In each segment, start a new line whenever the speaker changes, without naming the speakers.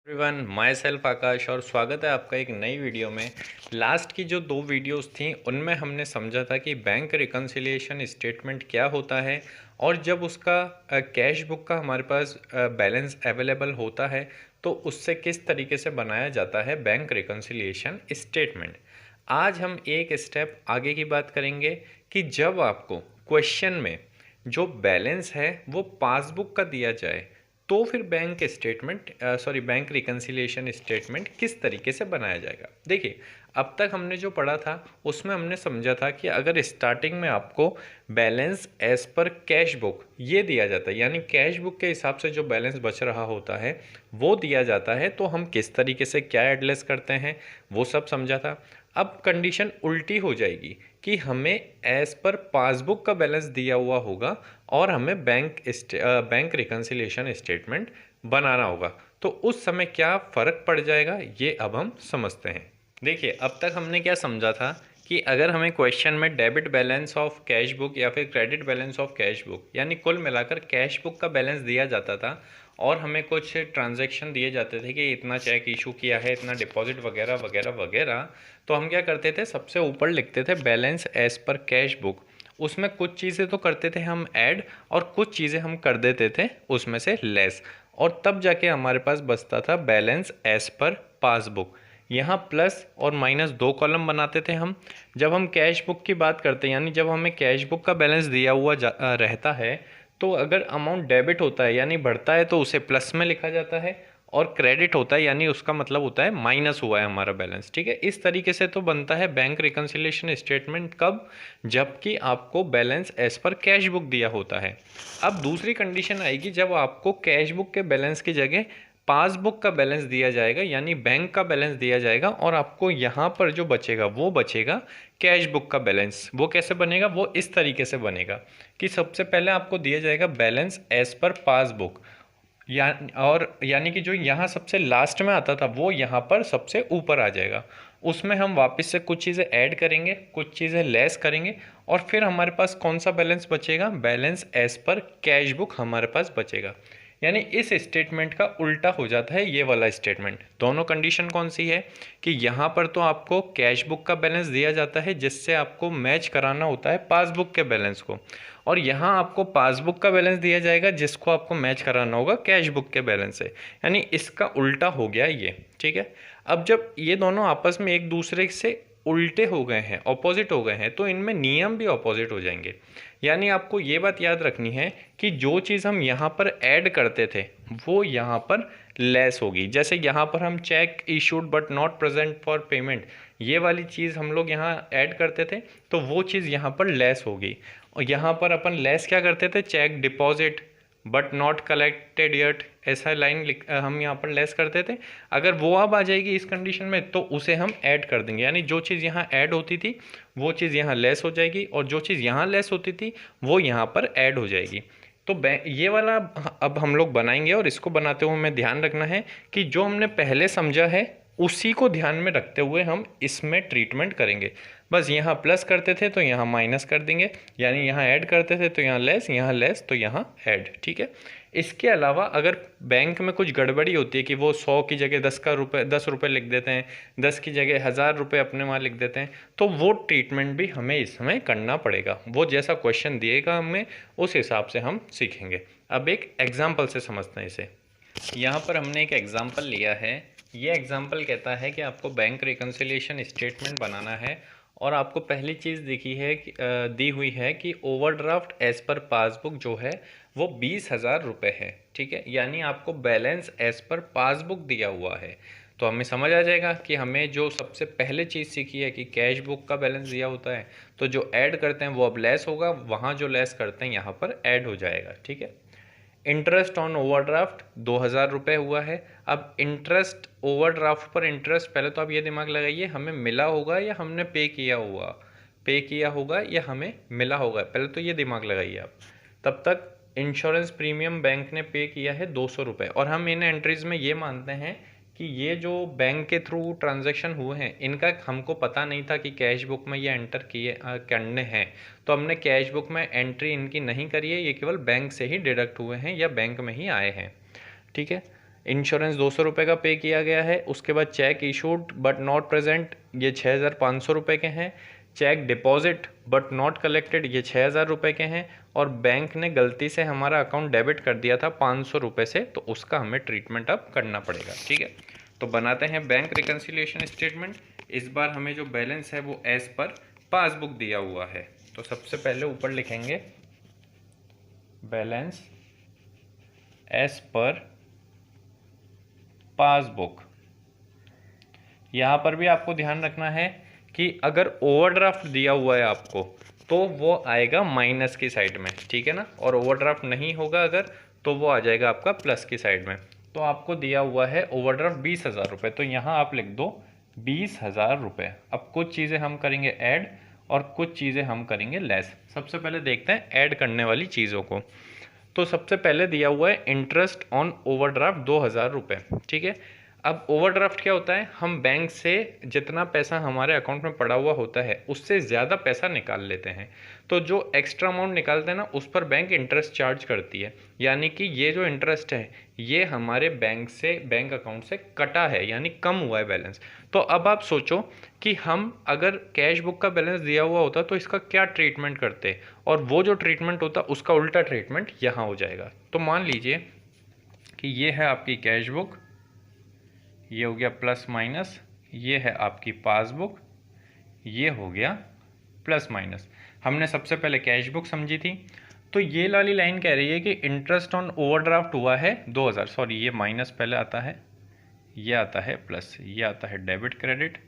Everyone, my self आकाश और स्वागत है आपका एक नई वीडियो में। लास्ट की जो दो वीडियोस थी उनमें हमने समझा था कि बैंक रिकन्सिलिएशन स्टेटमेंट क्या होता है और जब उसका कैश बुक का हमारे पास बैलेंस अवेलेबल होता है तो उससे किस तरीके से बनाया जाता है बैंक रिकन्सिलिएशन स्टेटमेंट। आज हम एक स्टेप आगे की बात करेंगे कि जब आपको क्वेश्चन में जो बैलेंस है वो पासबुक का दिया जाए तो फिर बैंक रिकन्सिलिएशन स्टेटमेंट किस तरीके से बनाया जाएगा। देखिए, अब तक हमने जो पढ़ा था उसमें हमने समझा था कि अगर स्टार्टिंग में आपको balance as per cash book ये दिया जाता है, यानी कैश बुक के हिसाब से जो बैलेंस बच रहा होता है वो दिया जाता है, तो हम किस तरीके से क्या एडलेस करते हैं वो सब समझा था। अब कंडीशन उल्टी हो जाएगी कि हमें एज पर पासबुक का बैलेंस दिया हुआ होगा और हमें बैंक रिकन्सिलिएशन स्टेटमेंट बनाना होगा, तो उस समय क्या फ़र्क पड़ जाएगा ये अब हम समझते हैं। देखिए, अब तक हमने क्या समझा था कि अगर हमें क्वेश्चन में debit balance of cash book या फिर credit balance of cash book यानी कुल मिलाकर कैश बुक का बैलेंस दिया जाता था और हमें कुछ ट्रांजैक्शन दिए जाते थे कि इतना चेक इशू किया है, इतना डिपॉजिट वगैरह वगैरह वगैरह, तो हम क्या करते थे, सबसे ऊपर लिखते थे balance as per cash book. उसमें कुछ चीज़ें तो करते थे हम ऐड और कुछ चीज़ें हम कर देते थे उसमें से लेस, और तब जाके हमारे पास बचता था बैलेंस एज पर पासबुक। यहाँ प्लस और माइनस दो कॉलम बनाते थे हम। जब हम कैश बुक की बात करते हैं, यानी जब हमें कैश बुक का बैलेंस दिया हुआ रहता है, तो अगर अमाउंट डेबिट होता है यानी बढ़ता है तो उसे प्लस में लिखा जाता है, और क्रेडिट होता है यानी उसका मतलब होता है माइनस हुआ है हमारा बैलेंस। ठीक है, इस तरीके से तो बनता है बैंक रिकन्सिलिएशन स्टेटमेंट। कब? जबकि आपको balance as per cash book दिया होता है। अब दूसरी कंडीशन आएगी जब आपको कैश बुक के बैलेंस की जगह पासबुक का बैलेंस दिया जाएगा, यानी बैंक का बैलेंस दिया जाएगा, और आपको यहाँ पर जो बचेगा वो बचेगा कैश बुक का बैलेंस। वो कैसे बनेगा? वो इस तरीके से बनेगा कि सबसे पहले आपको दिया जाएगा बैलेंस एज पर पासबुक, यानी कि जो यहाँ सबसे लास्ट में आता था वो यहाँ पर सबसे ऊपर आ जाएगा। उसमें हम वापस से कुछ चीज़ें ऐड करेंगे, कुछ चीज़ें लेस करेंगे, और फिर हमारे पास कौन सा बैलेंस बचेगा? Balance as per cash book हमारे पास बचेगा। यानी इस स्टेटमेंट का उल्टा हो जाता है ये वाला स्टेटमेंट। दोनों कंडीशन कौन सी है कि यहाँ पर तो आपको कैश बुक का बैलेंस दिया जाता है जिससे आपको मैच कराना होता है पासबुक के बैलेंस को, और यहाँ आपको पासबुक का बैलेंस दिया जाएगा जिसको आपको मैच कराना होगा कैश बुक के बैलेंस से। यानी इसका उल्टा हो गया ये। ठीक है, अब जब ये दोनों आपस में एक दूसरे से उल्टे हो गए हैं, ऑपोजिट हो गए हैं, तो इनमें नियम भी ऑपोजिट हो जाएंगे। यानी आपको ये बात याद रखनी है कि जो चीज़ हम यहाँ पर ऐड करते थे वो यहाँ पर लेस होगी। जैसे यहाँ पर हम check issued but not present for payment, ये वाली चीज़ हम लोग यहाँ ऐड करते थे तो वो चीज़ यहाँ पर लेस होगी। और यहाँ पर अपन लेस क्या करते थे? Cheque deposit but not collected yet, ऐसा लाइन हम यहाँ पर लेस करते थे। अगर वो अब आ जाएगी इस कंडीशन में तो उसे हम ऐड कर देंगे, यानी जो चीज़ यहाँ ऐड होती थी वो चीज़ यहाँ लेस हो जाएगी, और जो चीज़ यहाँ लेस होती थी वो यहाँ पर ऐड हो जाएगी। तो ये वाला अब हम लोग बनाएंगे, और इसको बनाते हुए हमें ध्यान रखना है कि जो हमने पहले समझा है उसी को ध्यान में रखते हुए हम इसमें ट्रीटमेंट करेंगे। बस यहाँ प्लस करते थे तो यहाँ माइनस कर देंगे, यानी यहाँ ऐड करते थे तो यहाँ लेस तो यहाँ ऐड। ठीक है, इसके अलावा अगर बैंक में कुछ गड़बड़ी होती है कि वो 100 की जगह 10 रुपये लिख देते हैं, 10 की जगह 1000 रुपये अपने वहाँ लिख देते हैं, तो वो ट्रीटमेंट भी हमें इसमें करना पड़ेगा। वो जैसा क्वेश्चन दिएगा हमें उस हिसाब से हम सीखेंगे। अब एक एग्जाम्पल से समझते हैं इसे। यहाँ पर हमने एक एग्जाम्पल लिया है। ये एग्जाम्पल कहता है कि आपको बैंक रिकन्सिलिएशन स्टेटमेंट बनाना है, और आपको पहली चीज़ दी हुई है कि ओवरड्राफ्ट एज पर पासबुक जो है वो 20,000 रुपये है। ठीक है, यानी आपको बैलेंस एज पर पासबुक दिया हुआ है। तो हमें समझ आ जाएगा कि हमें जो सबसे पहले चीज़ सीखी है कि कैश बुक का बैलेंस दिया होता है तो जो ऐड करते हैं वो अब लेस होगा, वहाँ जो लेस करते हैं यहाँ पर ऐड हो जाएगा। ठीक है, इंटरेस्ट ऑन ओवरड्राफ्ट 2,000 रुपये हुआ है। अब इंटरेस्ट ओवरड्राफ्ट पर इंटरेस्ट, पहले तो आप ये दिमाग लगाइए हमें मिला होगा या हमने पे किया होगा या हमें मिला होगा, पहले तो ये दिमाग लगाइए आप। तब तक इंश्योरेंस प्रीमियम बैंक ने पे किया है 200 रुपये, और हम इन एंट्रीज़ में ये मानते हैं कि ये जो बैंक के थ्रू ट्रांजैक्शन हुए हैं इनका हमको पता नहीं था कि कैश बुक में ये एंटर करने हैं, तो हमने कैश बुक में एंट्री इनकी नहीं करी है, ये केवल बैंक से ही डिडक्ट हुए हैं या बैंक में ही आए हैं। ठीक है, इंश्योरेंस 200 रुपये का पे किया गया है। उसके बाद cheque issued but not present, ये 6,500 रुपये के हैं। Cheque deposit but not collected, ये 6,000 रुपये के हैं। और बैंक ने गलती से हमारा अकाउंट डेबिट कर दिया था 500 रुपये से, तो उसका हमें ट्रीटमेंट अब करना पड़ेगा। ठीक है, तो बनाते हैं बैंक रिकन्सिलिएशन स्टेटमेंट। इस बार हमें जो बैलेंस है वो एज पर पासबुक दिया हुआ है। तो सबसे पहले ऊपर लिखेंगे बैलेंस एज पर पासबुक। यहाँ पर भी आपको ध्यान रखना है कि अगर ओवरड्राफ्ट दिया हुआ है आपको तो वो आएगा माइनस की साइड में, ठीक है ना। और ओवरड्राफ्ट नहीं होगा अगर, तो वो आ जाएगा आपका प्लस की साइड में। तो आपको दिया हुआ है ओवरड्राफ्ट 20,000 रुपये, तो यहाँ आप लिख दो 20,000 रुपये। अब कुछ चीज़ें हम करेंगे ऐड और कुछ चीज़ें हम करेंगे लेस। सबसे पहले देखते हैं ऐड करने वाली चीज़ों को। तो सबसे पहले दिया हुआ है इंटरेस्ट ऑन ओवरड्राफ्ट 2,000 रुपये, ठीक है। अब ओवरड्राफ्ट क्या होता है, हम बैंक से जितना पैसा हमारे अकाउंट में पड़ा हुआ होता है उससे ज़्यादा पैसा निकाल लेते हैं। तो जो एक्स्ट्रा अमाउंट निकालते हैं ना, उस पर बैंक इंटरेस्ट चार्ज करती है। यानी कि ये जो इंटरेस्ट है ये हमारे बैंक अकाउंट से कटा है, यानी कम हुआ है बैलेंस। तो अब आप सोचो कि हम अगर कैश बुक का बैलेंस दिया हुआ होता तो इसका क्या ट्रीटमेंट करते, और वो जो ट्रीटमेंट होता उसका उल्टा ट्रीटमेंट यहाँ हो जाएगा। तो मान लीजिए कि ये है आपकी कैश बुक, ये हो गया प्लस माइनस, ये है आपकी पासबुक, ये हो गया प्लस माइनस। हमने सबसे पहले कैश बुक समझी थी। तो ये वाली लाइन कह रही है कि इंटरेस्ट ऑन ओवरड्राफ्ट हुआ है 2,000, सॉरी ये माइनस पहले आता है, ये आता है प्लस, ये आता है डेबिट क्रेडिट,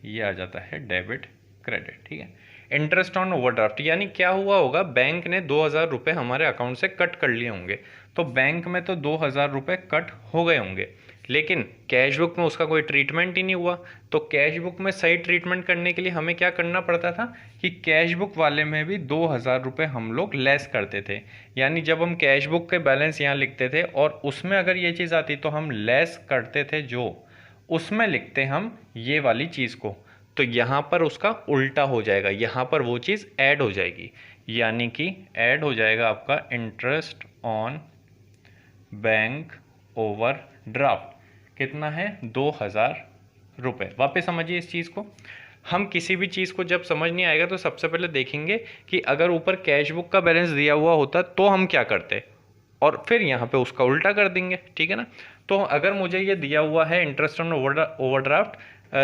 ये आ जाता है डेबिट क्रेडिट, ठीक है। इंटरेस्ट ऑन ओवरड्राफ्ट यानी क्या हुआ होगा, बैंक ने 2,000 रुपये हमारे अकाउंट से कट कर लिए होंगे। तो बैंक में तो 2,000 रुपये कट हो गए होंगे, लेकिन कैश बुक में उसका कोई ट्रीटमेंट ही नहीं हुआ। तो कैश बुक में सही ट्रीटमेंट करने के लिए हमें क्या करना पड़ता था कि कैश बुक वाले में भी 2,000 रुपये हम लोग लेस करते थे। यानी जब हम कैश बुक के बैलेंस यहाँ लिखते थे और उसमें अगर ये चीज़ आती तो हम लेस करते थे, जो उसमें लिखते हम ये वाली चीज़ को, तो यहाँ पर उसका उल्टा हो जाएगा, यहाँ पर वो चीज़ ऐड हो जाएगी। यानी कि ऐड हो जाएगा आपका इंटरेस्ट ऑन बैंक ओवरड्राफ्ट, कितना है 2,000 रुपये। वापस समझिए इस चीज़ को। हम किसी भी चीज़ को जब समझ नहीं आएगा तो सबसे पहले देखेंगे कि अगर ऊपर कैश बुक का बैलेंस दिया हुआ होता तो हम क्या करते, और फिर यहाँ पे उसका उल्टा कर देंगे, ठीक है ना। तो अगर मुझे ये दिया हुआ है इंटरेस्ट ऑन ओवरड्राफ्ट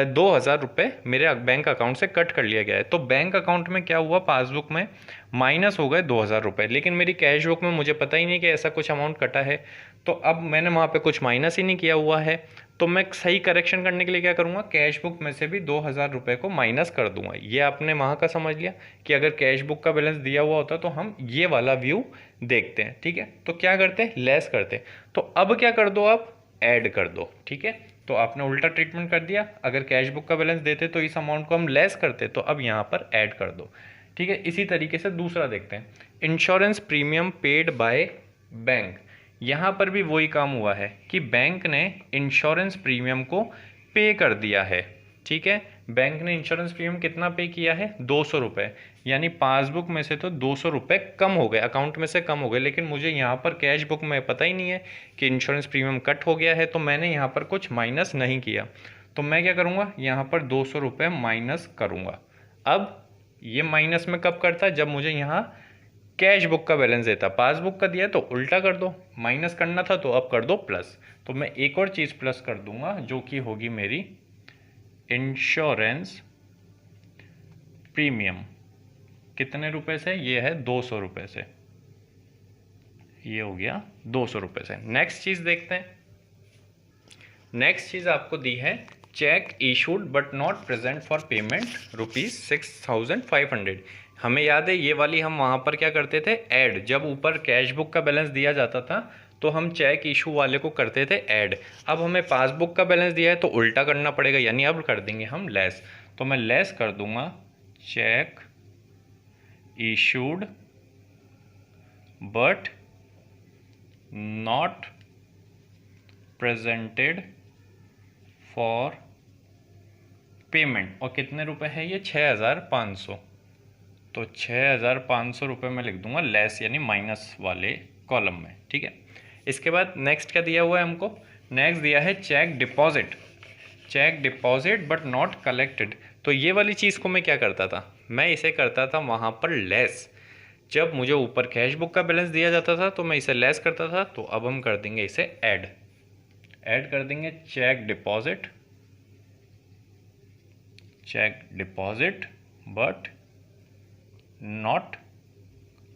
2,000 रुपये मेरे बैंक अकाउंट से कट कर लिया गया है, तो बैंक अकाउंट में क्या हुआ, पासबुक में माइनस हो गए 2,000 रुपये, लेकिन मेरी कैश बुक में मुझे पता ही नहीं कि ऐसा कुछ अमाउंट कटा है। तो अब मैंने वहाँ पे कुछ माइनस ही नहीं किया हुआ है, तो मैं सही करेक्शन करने के लिए क्या करूँगा, कैश बुक में से भी 2,000 रुपये को माइनस कर दूंगा। ये आपने वहाँ का समझ लिया कि अगर कैश बुक का बैलेंस दिया हुआ होता तो हम ये वाला व्यू देखते हैं, ठीक है। तो क्या करते हैं, लेस करते हैं। तो अब क्या कर दो, आप ऐड कर दो, ठीक है। तो आपने उल्टा ट्रीटमेंट कर दिया, अगर कैश बुक का बैलेंस देते तो इस अमाउंट को हम लेस करते, तो अब यहाँ पर ऐड कर दो, ठीक है। इसी तरीके से दूसरा देखते हैं, insurance premium paid by bank. यहाँ पर भी वही काम हुआ है कि बैंक ने इंश्योरेंस प्रीमियम को पे कर दिया है, ठीक है। बैंक ने इंश्योरेंस प्रीमियम कितना पे किया है, 200 रुपये। यानी पासबुक में से तो 200 रुपये कम हो गए, अकाउंट में से कम हो गए, लेकिन मुझे यहाँ पर कैश बुक में पता ही नहीं है कि इंश्योरेंस प्रीमियम कट हो गया है, तो मैंने यहाँ पर कुछ माइनस नहीं किया। तो मैं क्या करूँगा, यहाँ पर 200 रुपये माइनस करूँगा। अब ये माइनस में कब करता है, जब मुझे यहाँ कैश बुक का बैलेंस देता, पासबुक का दिया तो उल्टा कर दो, माइनस करना था तो अब कर दो प्लस। तो मैं एक और चीज़ प्लस कर दूंगा जो कि होगी मेरी इंश्योरेंस प्रीमियम। कितने रुपए से, ये है 200 रुपये से, ये हो गया 200 रुपये से। नेक्स्ट चीज़ देखते हैं। नेक्स्ट चीज़ आपको दी है check issued but not present for payment ₹6,500। हमें याद है ये वाली, हम वहाँ पर क्या करते थे, ऐड। जब ऊपर कैश बुक का बैलेंस दिया जाता था तो हम चेक इशू वाले को करते थे ऐड। अब हमें पासबुक का बैलेंस दिया है तो उल्टा करना पड़ेगा, यानी अब कर देंगे हम लेस। तो मैं लेस कर दूंगा check issued but not presented for payment. और कितने रुपए है ये, 6,500। तो 6,500 रुपये में लिख दूंगा लेस, यानी माइनस वाले कॉलम में, ठीक है। इसके बाद नेक्स्ट क्या दिया हुआ है हमको, नेक्स्ट दिया है cheque deposit, cheque deposit but not collected. तो ये वाली चीज़ को मैं क्या करता था, मैं इसे करता था वहाँ पर लेस। जब मुझे ऊपर कैश बुक का बैलेंस दिया जाता था तो मैं इसे लेस करता था, तो अब हम कर देंगे इसे ऐड कर देंगे cheque deposit, cheque deposit but not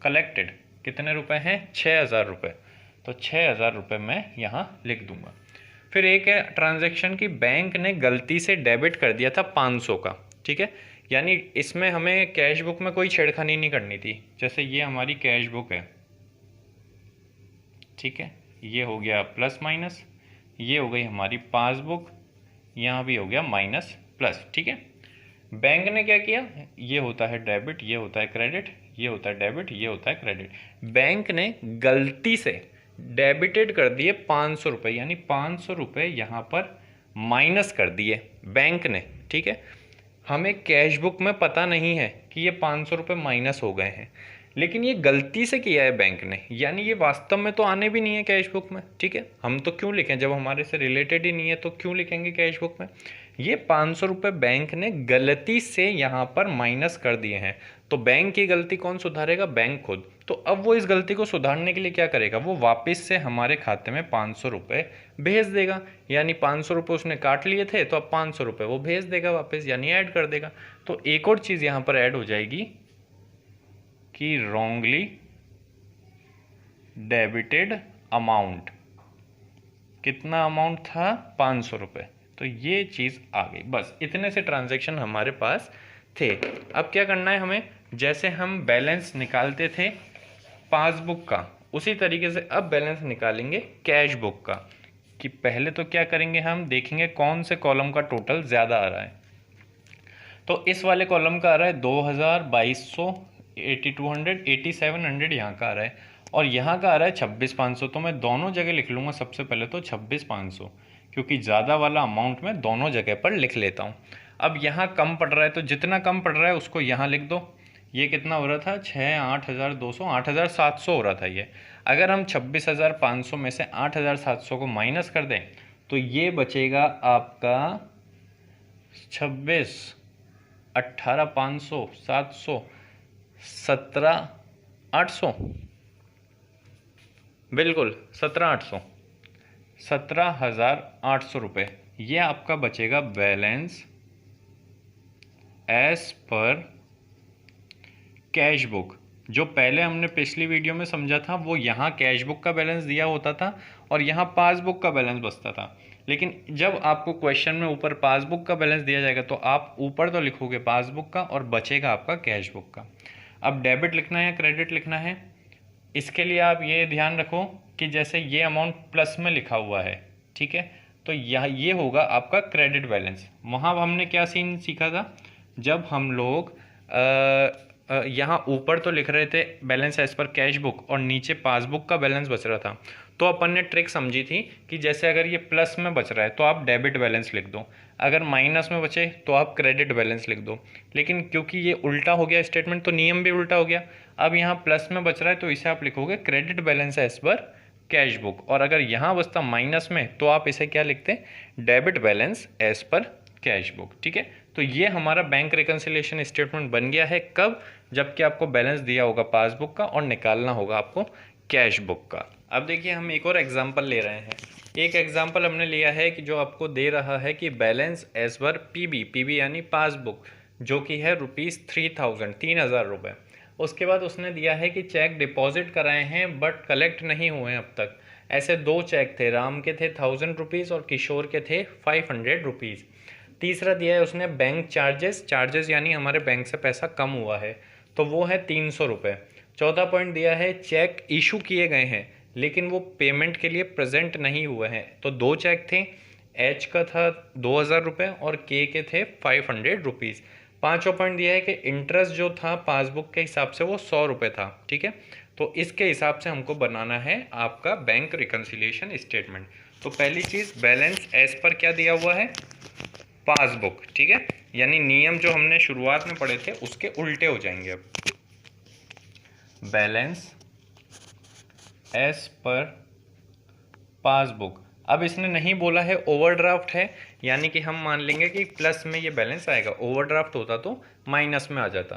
collected. कितने रुपए हैं, 6,000 रुपये। तो 6,000 रुपये मैं यहाँ लिख दूंगा। फिर एक है ट्रांजैक्शन की बैंक ने गलती से डेबिट कर दिया था 500 का, ठीक है। यानी इसमें हमें कैश बुक में कोई छेड़खानी नहीं करनी थी। जैसे ये हमारी कैश बुक है, ठीक है, ये हो गया प्लस माइनस, ये हो गई हमारी पासबुक, यहाँ भी हो गया माइनस प्लस, ठीक है। बैंक ने क्या किया, ये होता है डेबिट, ये होता है क्रेडिट, ये होता है डेबिट, ये होता है क्रेडिट। बैंक ने गलती से डेबिटेड कर दिए 500 रुपये, यानी 500 रुपये यहाँ पर माइनस कर दिए बैंक ने, ठीक है। हमें कैश बुक में पता नहीं है कि ये 500 रुपये माइनस हो गए हैं, लेकिन ये गलती से किया है बैंक ने, यानी ये वास्तव में तो आने भी नहीं है कैश बुक में, ठीक है। हम तो क्यों लिखें, जब हमारे से रिलेटेड ही नहीं है तो क्यों लिखेंगे कैश बुक में। ये 500 रुपये बैंक ने गलती से यहाँ पर माइनस कर दिए हैं, तो बैंक की गलती कौन सुधारेगा, बैंक खुद। तो अब वो इस गलती को सुधारने के लिए क्या करेगा, वो वापस से हमारे खाते में 500 रुपये भेज देगा। यानी 500 रुपये उसने काट लिए थे, तो अब 500 रुपये वो भेज देगा वापस, यानी ऐड कर देगा। तो एक और चीज़ यहाँ पर ऐड हो जाएगी कि रॉन्गली डेबिटेड अमाउंट। कितना अमाउंट था, 500 रुपये। तो ये चीज़ आ गई। बस इतने से ट्रांजैक्शन हमारे पास थे। अब क्या करना है हमें, जैसे हम बैलेंस निकालते थे पासबुक का, उसी तरीके से अब बैलेंस निकालेंगे कैश बुक का। कि पहले तो क्या करेंगे, हम देखेंगे कौन से कॉलम का टोटल ज़्यादा आ रहा है। तो इस वाले कॉलम का आ रहा है 2000, 2200, 8200, 8700 यहाँ का आ रहा है, और यहाँ का आ रहा है 26,500। तो मैं दोनों जगह लिख लूँगा सबसे पहले तो 26,500, क्योंकि ज़्यादा वाला अमाउंट मैं दोनों जगह पर लिख लेता हूँ। अब यहाँ कम पड़ रहा है, तो जितना कम पड़ रहा है उसको यहाँ लिख दो। ये कितना हो रहा था, 8,200, 8,700 हो रहा था ये। अगर हम 26,500 में से 8,700 को माइनस कर दें तो ये बचेगा आपका 26, 18,500, 700, 17,800, बिल्कुल 17,800, 17,800 रुपये। ये आपका बचेगा balance as per cash book. जो पहले हमने पिछली वीडियो में समझा था, वो यहाँ कैश बुक का बैलेंस दिया होता था और यहाँ पासबुक का बैलेंस बचता था। लेकिन जब आपको क्वेश्चन में ऊपर पासबुक का बैलेंस दिया जाएगा तो आप ऊपर तो लिखोगे पासबुक का और बचेगा आपका कैश बुक का। अब डेबिट लिखना है या क्रेडिट लिखना है, इसके लिए आप ये ध्यान रखो कि जैसे ये अमाउंट प्लस में लिखा हुआ है, ठीक है, तो यहाँ ये होगा आपका क्रेडिट बैलेंस। वहाँ हमने क्या सीन सीखा था, जब हम लोग यहाँ ऊपर तो लिख रहे थे balance as per cash book और नीचे पासबुक का बैलेंस बच रहा था, तो अपन ने ट्रिक समझी थी कि जैसे अगर ये प्लस में बच रहा है तो आप डेबिट बैलेंस लिख दो, अगर माइनस में बचे तो आप क्रेडिट बैलेंस लिख दो। लेकिन क्योंकि ये उल्टा हो गया स्टेटमेंट, तो नियम भी उल्टा हो गया। अब यहाँ प्लस में बच रहा है तो इसे आप लिखोगे credit balance as per cash book, और अगर यहाँ बचता माइनस में तो आप इसे क्या लिखते, debit balance as per cash book, ठीक है। तो ये हमारा बैंक रिकन्सिलिएशन स्टेटमेंट बन गया है। कब, जबकि आपको बैलेंस दिया होगा पासबुक का और निकालना होगा आपको कैश बुक का। अब देखिए हम एक और एग्जांपल ले रहे हैं। एक एग्जांपल हमने लिया है कि जो आपको दे रहा है कि बैलेंस एज पर पीबी यानी पासबुक, जो कि है ₹3,000, 3,000 रुपये। उसके बाद उसने दिया है कि चेक डिपॉजिट कराए हैं बट कलेक्ट नहीं हुए हैं अब तक। ऐसे दो चेक थे, राम के थे 1,000 रुपीज़ और किशोर के थे 500 रुपीज़। तीसरा दिया है उसने बैंक चार्जेस यानी हमारे बैंक से पैसा कम हुआ है, तो वो है 300 रुपये। चौथा पॉइंट दिया है चेक इशू किए गए हैं लेकिन वो पेमेंट के लिए प्रेजेंट नहीं हुए हैं, तो दो चेक थे, एच का था 2,000 रुपये और के थे 500 रुपीज़। पाँचवा पॉइंट दिया है कि इंटरेस्ट जो था पासबुक के हिसाब से वो 100 रुपये था, ठीक है। तो इसके हिसाब से हमको बनाना है आपका बैंक रिकन्सिलिएशन स्टेटमेंट। तो पहली चीज़, बैलेंस एज पर क्या दिया हुआ है, पासबुक, ठीक है, यानी नियम जो हमने शुरुआत में पढ़े थे उसके उल्टे हो जाएंगे। अब बैलेंस एज पर पासबुक। अब इसने नहीं बोला है ओवरड्राफ्ट है, यानी कि हम मान लेंगे कि प्लस में ये बैलेंस आएगा, ओवरड्राफ्ट होता तो माइनस में आ जाता।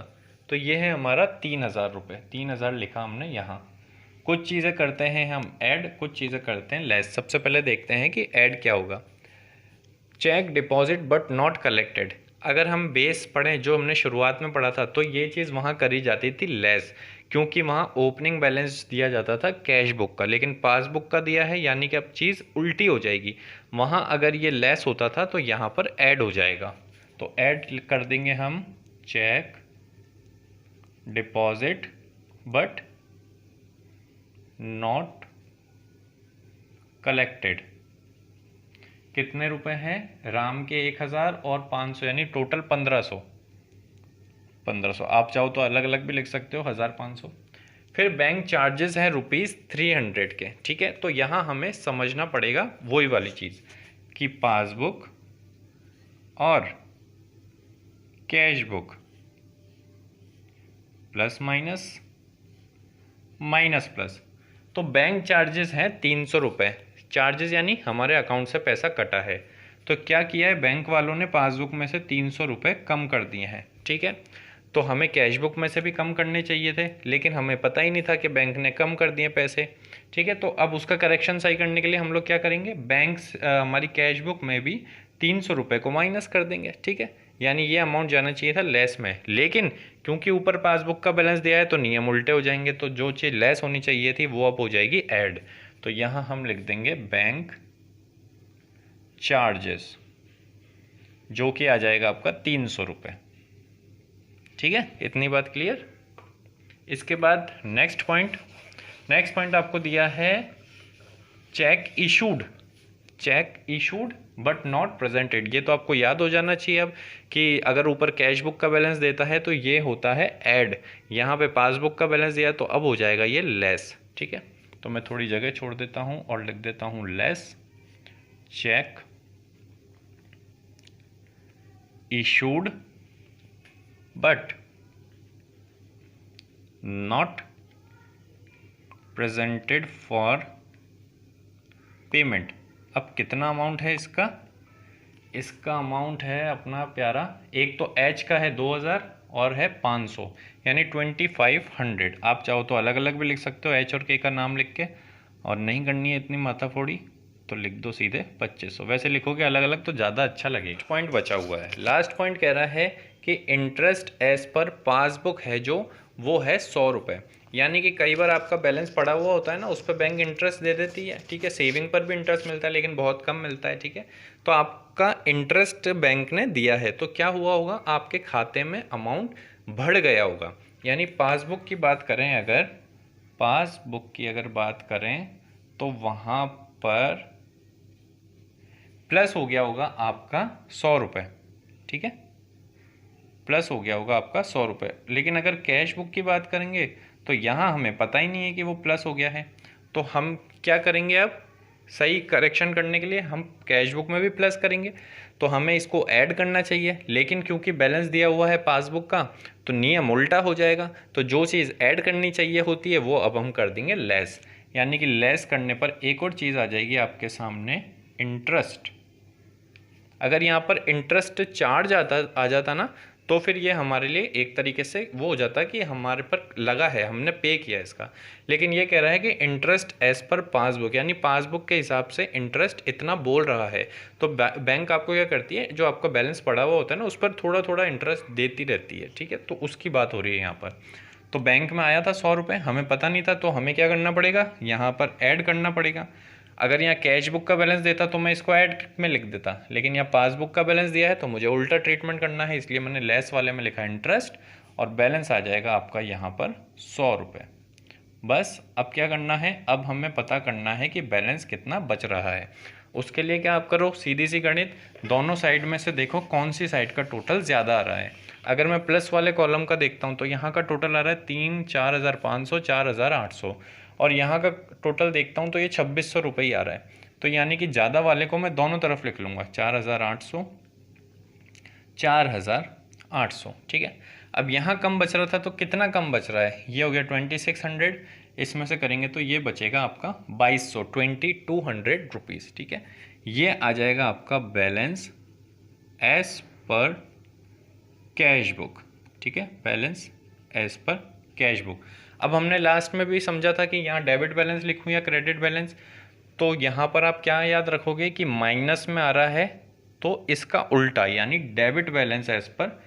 तो ये है हमारा 3000 रुपये, 3000 लिखा हमने यहाँ। कुछ चीज़ें करते हैं हम ऐड, कुछ चीज़ें करते हैं लेस। सबसे पहले देखते हैं कि ऐड क्या होगा। Cheque deposit but not collected, अगर हम बेस पढ़ें जो हमने शुरुआत में पढ़ा था तो ये चीज़ वहाँ करी जाती थी लेस, क्योंकि वहाँ ओपनिंग बैलेंस दिया जाता था कैश बुक का, लेकिन पासबुक का दिया है, यानी कि अब चीज़ उल्टी हो जाएगी। वहाँ अगर ये लेस होता था तो यहाँ पर ऐड हो जाएगा। तो ऐड कर देंगे हम cheque deposit but not collected. कितने रुपए हैं? राम के 1000 और 500, यानी टोटल 1500। 1500 आप चाहो तो अलग अलग भी लिख सकते हो, 1500। फिर बैंक चार्जेस हैं ₹300 के, ठीक है। तो यहाँ हमें समझना पड़ेगा वही वाली चीज़ कि पासबुक और cash book plus minus minus plus. तो बैंक चार्जेस हैं 300 रुपये, चार्जेस यानी हमारे अकाउंट से पैसा कटा है। तो क्या किया है बैंक वालों ने, पासबुक में से 300 रुपये कम कर दिए हैं, ठीक है। तो हमें कैश बुक में से भी कम करने चाहिए थे, लेकिन हमें पता ही नहीं था कि बैंक ने कम कर दिए पैसे, ठीक है। तो अब उसका करेक्शन सही करने के लिए हम लोग क्या करेंगे, हमारी कैश बुक में भी 300 रुपये को माइनस कर देंगे, ठीक है। यानी ये अमाउंट जाना चाहिए था लेस में, लेकिन क्योंकि ऊपर पासबुक का बैलेंस दिया है तो नियम उल्टे हो जाएंगे। तो जो चीज़ लेस होनी चाहिए थी वो अब हो जाएगी ऐड। तो यहाँ हम लिख देंगे बैंक चार्जेस, जो कि आ जाएगा आपका 300 रुपये, ठीक है। इतनी बात क्लियर। इसके बाद नेक्स्ट पॉइंट आपको दिया है check issued, check issued but not presented. ये तो आपको याद हो जाना चाहिए अब कि अगर ऊपर कैश बुक का बैलेंस देता है तो ये होता है ऐड, यहाँ पे पासबुक का बैलेंस दिया तो अब हो जाएगा ये लेस, ठीक है। तो मैं थोड़ी जगह छोड़ देता हूँ और लिख देता हूँ less check issued but not presented for payment. अब कितना अमाउंट है इसका अमाउंट है अपना प्यारा, एक तो एच का है 2000 और है 500, यानी 2500। आप चाहो तो अलग अलग भी लिख सकते हो एच और के का नाम लिख के, और नहीं करनी है इतनी माथाफोड़ी तो लिख दो सीधे 2500। वैसे लिखोगे अलग अलग तो ज़्यादा अच्छा लगेगा। पॉइंट बचा हुआ है, लास्ट पॉइंट कह रहा है कि इंटरेस्ट एज पर पासबुक है जो वो है 100 रुपये। यानी कि कई बार आपका बैलेंस पड़ा हुआ होता है ना, उस पर बैंक इंटरेस्ट दे देती है, ठीक है। सेविंग पर भी इंटरेस्ट मिलता है लेकिन बहुत कम मिलता है, ठीक है। तो आपका इंटरेस्ट बैंक ने दिया है तो क्या हुआ होगा, आपके खाते में अमाउंट बढ़ गया होगा। यानी पासबुक की बात करें तो वहाँ पर प्लस हो गया होगा आपका 100 रुपये, ठीक है। प्लस हो गया होगा आपका 100 रुपये। लेकिन अगर कैश बुक की बात करेंगे तो यहाँ हमें पता ही नहीं है कि वो प्लस हो गया है। तो हम क्या करेंगे, अब सही करेक्शन करने के लिए हम कैश बुक में भी प्लस करेंगे, तो हमें इसको ऐड करना चाहिए। लेकिन क्योंकि बैलेंस दिया हुआ है पासबुक का तो नियम उल्टा हो जाएगा। तो जो चीज़ ऐड करनी चाहिए होती है वो अब हम कर देंगे लेस। यानी कि लेस करने पर एक और चीज़ आ जाएगी आपके सामने, इंटरेस्ट। अगर यहाँ पर इंटरेस्ट चार्ज आ जाता ना तो फिर ये हमारे लिए एक तरीके से वो हो जाता कि हमारे पर लगा है, हमने पे किया इसका। लेकिन ये कह रहा है कि इंटरेस्ट एज पर पासबुक, यानी पासबुक के हिसाब से इंटरेस्ट इतना बोल रहा है। तो बैंक आपको क्या करती है, जो आपका बैलेंस पड़ा हुआ होता है ना उस पर थोड़ा थोड़ा इंटरेस्ट देती रहती है, ठीक है। तो उसकी बात हो रही है यहाँ पर। तो बैंक में आया था 100 रुपये, हमें पता नहीं था तो हमें क्या करना पड़ेगा, यहाँ पर ऐड करना पड़ेगा। अगर यहाँ कैश बुक का बैलेंस देता तो मैं इसको ऐड में लिख देता, लेकिन यहाँ पासबुक का बैलेंस दिया है तो मुझे उल्टा ट्रीटमेंट करना है, इसलिए मैंने लेस वाले में लिखा इंटरेस्ट, और बैलेंस आ जाएगा आपका यहाँ पर 100 रुपये। बस अब क्या करना है, अब हमें पता करना है कि बैलेंस कितना बच रहा है। उसके लिए क्या आप करो, सीधी सी गणित, दोनों साइड में से देखो कौन सी साइड का टोटल ज़्यादा आ रहा है। अगर मैं प्लस वाले कॉलम का देखता हूँ तो यहाँ का टोटल आ रहा है 3, 4500, 4800, और यहाँ का टोटल देखता हूँ तो ये 2600 रुपये ही आ रहा है। तो यानी कि ज़्यादा वाले को मैं दोनों तरफ लिख लूँगा, 4800, 4800, ठीक है। अब यहाँ कम बच रहा था तो कितना कम बच रहा है, ये हो गया 2600, इसमें से करेंगे तो ये बचेगा आपका 2200, 2200 रुपीज़। ठीक है, ये आ जाएगा आपका balance as per cash book. ठीक है, balance as per cash book. अब हमने लास्ट में भी समझा था कि यहाँ डेबिट बैलेंस लिखूँ या क्रेडिट बैलेंस, तो यहाँ पर आप क्या याद रखोगे कि माइनस में आ रहा है तो इसका उल्टा यानी debit balance as per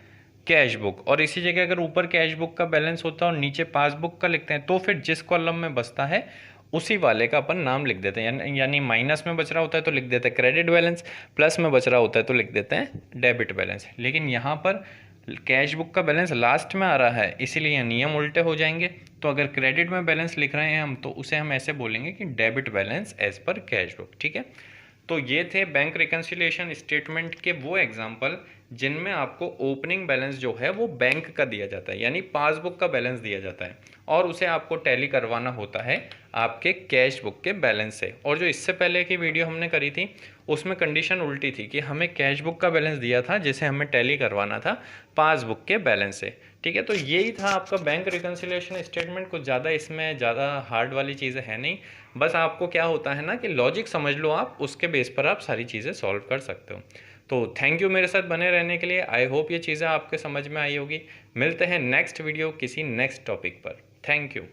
cash book. और इसी जगह अगर ऊपर कैश बुक का बैलेंस होता है और नीचे पासबुक का लिखते हैं तो फिर जिस कॉलम में बचता है उसी वाले का अपन नाम लिख देते हैं। यानी माइनस में बच रहा होता है तो लिख देते हैं क्रेडिट बैलेंस, प्लस में बच रहा होता है तो लिख देते हैं डेबिट बैलेंस। लेकिन यहाँ पर कैश बुक का बैलेंस लास्ट में आ रहा है इसीलिए नियम उल्टे हो जाएंगे। तो अगर क्रेडिट में बैलेंस लिख रहे हैं हम तो उसे हम ऐसे बोलेंगे कि debit balance as per cash book. ठीक है, तो ये थे बैंक रिकन्सिलिएशन स्टेटमेंट के वो एग्जाम्पल जिनमें आपको ओपनिंग बैलेंस जो है वो बैंक का दिया जाता है यानी पासबुक का बैलेंस दिया जाता है और उसे आपको टैली करवाना होता है आपके कैश बुक के बैलेंस से। और जो इससे पहले की वीडियो हमने करी थी उसमें कंडीशन उल्टी थी कि हमें कैश बुक का बैलेंस दिया था जिसे हमें टैली करवाना था पासबुक के बैलेंस से। ठीक है, तो यही था आपका बैंक रिकन्सिलिएशन स्टेटमेंट। कुछ ज़्यादा इसमें ज़्यादा हार्ड वाली चीज़ें हैं नहीं, बस आपको क्या होता है ना कि लॉजिक समझ लो आप, उसके बेस पर आप सारी चीज़ें सॉल्व कर सकते हो। तो थैंक यू मेरे साथ बने रहने के लिए। आई होप ये चीज़ें आपके समझ में आई होगी। मिलते हैं नेक्स्ट वीडियो किसी नेक्स्ट टॉपिक पर। Thank you.